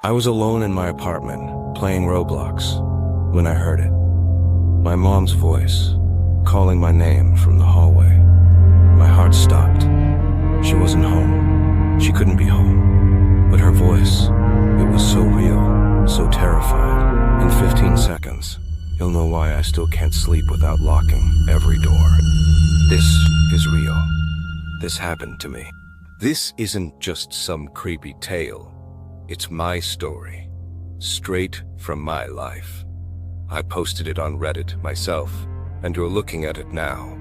I was alone in my apartment, playing Roblox, when I heard it. My mom's voice, calling my name from the hallway. My heart stopped. She wasn't home. She couldn't be home. But her voice, it was so real, so terrified. In 15 seconds, you'll know why I still can't sleep without locking every door. This is real. This happened to me. This isn't just some creepy tale. It's my story, straight from my life. I posted it on Reddit myself, and you're looking at it now.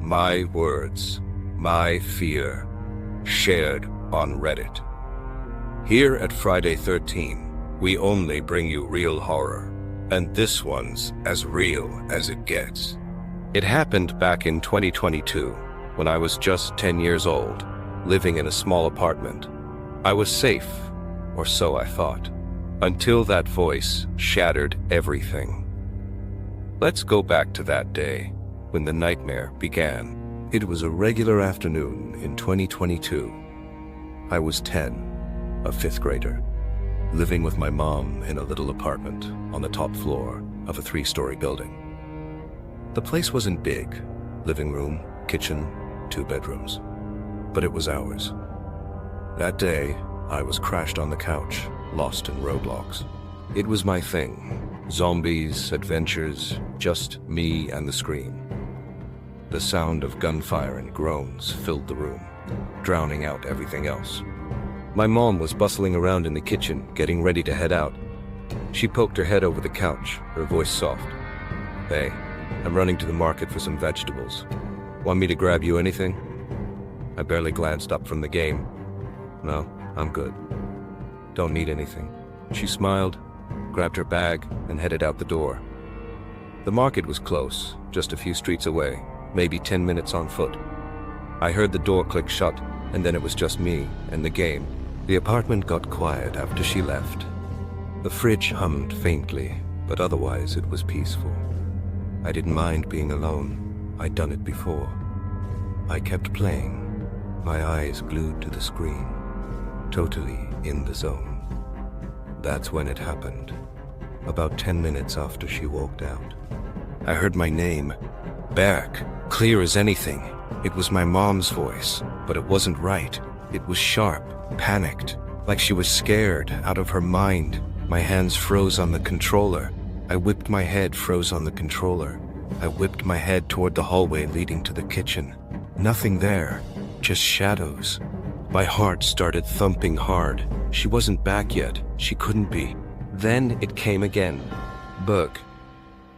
My words, my fear, shared on Reddit. Here at Friday 13, we only bring you real horror, and this one's as real as it gets. It happened back in 2022, when I was just 10 years old, living in a small apartment. I was safe, or so I thought, until that voice shattered everything. Let's go back to that day, when the nightmare began. It was a regular afternoon in 2022. I was 10, a fifth grader, living with my mom in a little apartment on the top floor of a 3-story building. The place wasn't big, living room, kitchen, 2 bedrooms, but it was ours. That day, I was crashed on the couch, lost in Roblox. It was my thing. Zombies, adventures, just me and the screen. The sound of gunfire and groans filled the room, drowning out everything else. My mom was bustling around in the kitchen, getting ready to head out. She poked her head over the couch, her voice soft. "Hey, I'm running to the market for some vegetables. Want me to grab you anything?" I barely glanced up from the game. "No, I'm good. Don't need anything." She smiled, grabbed her bag, and headed out the door. The market was close, just a few streets away, maybe 10 minutes on foot. I heard the door click shut, and then it was just me and the game. The apartment got quiet after she left. The fridge hummed faintly, but otherwise it was peaceful. I didn't mind being alone. I'd done it before. I kept playing, my eyes glued to the screen, totally in the zone. That's when it happened. About 10 minutes after she walked out. I heard my name, Berk, clear as anything. It was my mom's voice, but it wasn't right. It was sharp, panicked, like she was scared, out of her mind. My hands froze on the controller. I whipped my head, froze on the controller. I whipped my head toward the hallway leading to the kitchen. Nothing there, just shadows. My heart started thumping hard. She wasn't back yet. She couldn't be. Then it came again. Berk.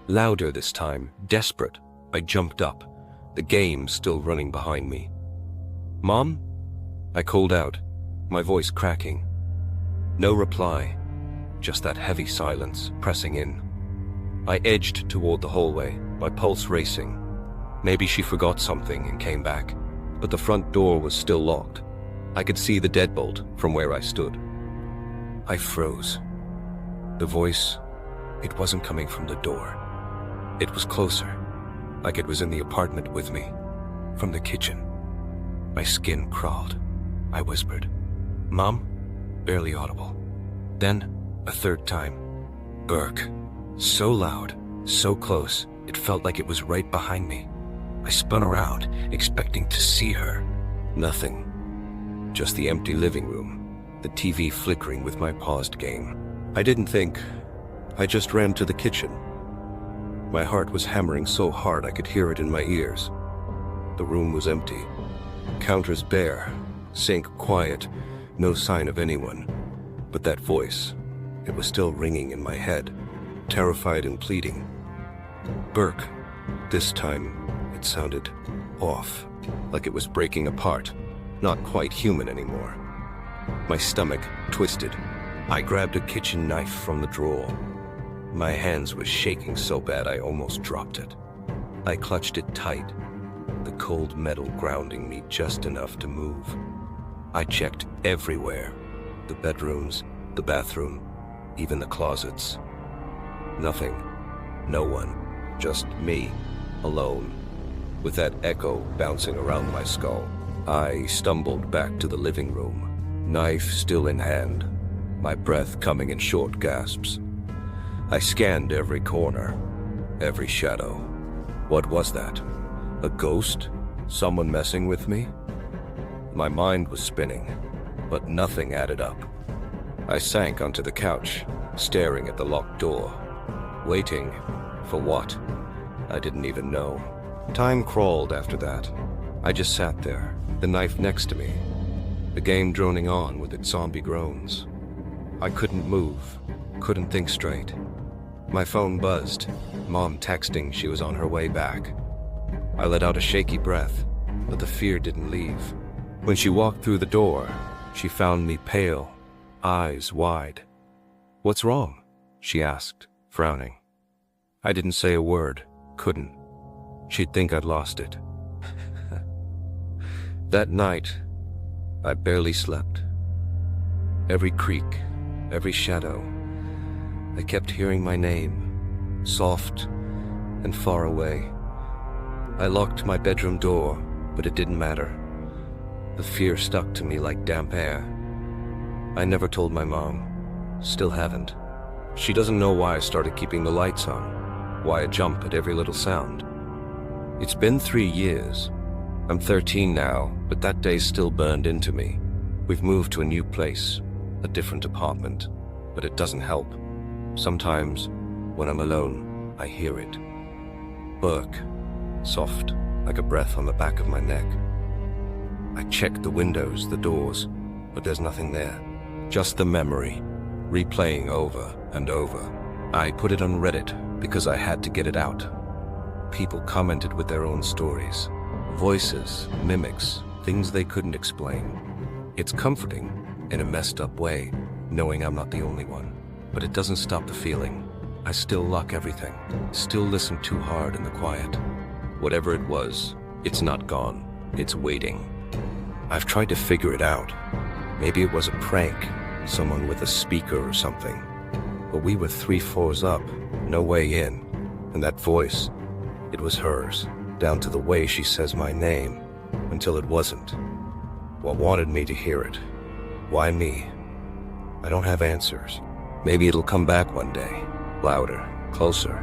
Louder this time, desperate. I jumped up, the game still running behind me. "Mom?" I called out, my voice cracking. No reply, just that heavy silence pressing in. I edged toward the hallway, my pulse racing. Maybe she forgot something and came back, but the front door was still locked. I could see the deadbolt from where I stood. I froze. The voice, it wasn't coming from the door. It was closer, like it was in the apartment with me, from the kitchen. My skin crawled. I whispered, "Mom?" Barely audible. Then, a third time, "Berk." So loud, so close, it felt like it was right behind me. I spun around, expecting to see her. Nothing. Just the empty living room, the TV flickering with my paused game. I didn't think. I just ran to the kitchen. My heart was hammering so hard I could hear it in my ears. The room was empty. Counters bare, sink quiet, no sign of anyone. But that voice, it was still ringing in my head, terrified and pleading. "Berk." This time, it sounded off, like it was breaking apart, not quite human anymore. My stomach twisted. I grabbed a kitchen knife from the drawer. My hands were shaking so bad I almost dropped it. I clutched it tight, the cold metal grounding me just enough to move. I checked everywhere, the bedrooms, the bathroom, even the closets. Nothing, no one, just me, alone, with that echo bouncing around my skull. I stumbled back to the living room, knife still in hand. my breath coming in short gasps. I scanned every corner, every shadow. What was that? A ghost? Someone messing with me? My mind was spinning, but nothing added up. I sank onto the couch, staring at the locked door. Waiting for what? I didn't even know. Time crawled after that. I just sat there, the knife next to me, the game droning on with its zombie groans. I couldn't move, couldn't think straight. My phone buzzed, Mom texting she was on her way back. I let out a shaky breath, but the fear didn't leave. When she walked through the door, she found me pale, eyes wide. "What's wrong?" she asked, frowning. I didn't say a word, couldn't. She'd think I'd lost it. That night, I barely slept. Every creak, every shadow, I kept hearing my name, soft and far away. I locked my bedroom door, but it didn't matter. The fear stuck to me like damp air. I never told my mom, still haven't. She doesn't know why I started keeping the lights on, why I jump at every little sound. It's been 3 years. I'm 13 now, but that day still burned into me. We've moved to a new place, a different apartment, but it doesn't help. Sometimes, when I'm alone, I hear it. Burk, soft, like a breath on the back of my neck. I check the windows, the doors, but there's nothing there. Just the memory, replaying over and over. I put it on Reddit because I had to get it out. People commented with their own stories. Voices, mimics, things they couldn't explain. It's comforting, in a messed up way, knowing I'm not the only one. But it doesn't stop the feeling. I still lock everything, still listen too hard in the quiet. Whatever it was, it's not gone. It's waiting. I've tried to figure it out. Maybe it was a prank, someone with a speaker or something. But we were 3 floors up, no way in. And that voice, it was hers, down to the way she says my name, until it wasn't. What wanted me to hear it? Why me? I don't have answers. Maybe it'll come back one day, louder, closer.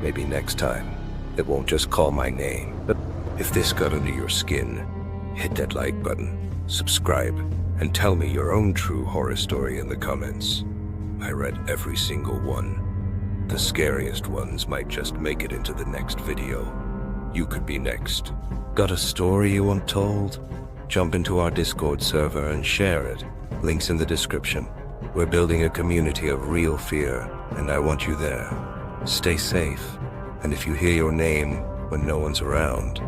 Maybe next time, it won't just call my name. But if this got under your skin, hit that like button, subscribe, and tell me your own true horror story in the comments. I read every single one. The scariest ones might just make it into the next video. You could be next. Got a story you want told? Jump into our Discord server and share it. Links in the description. We're building a community of real fear, and I want you there. Stay safe, and if you hear your name when no one's around,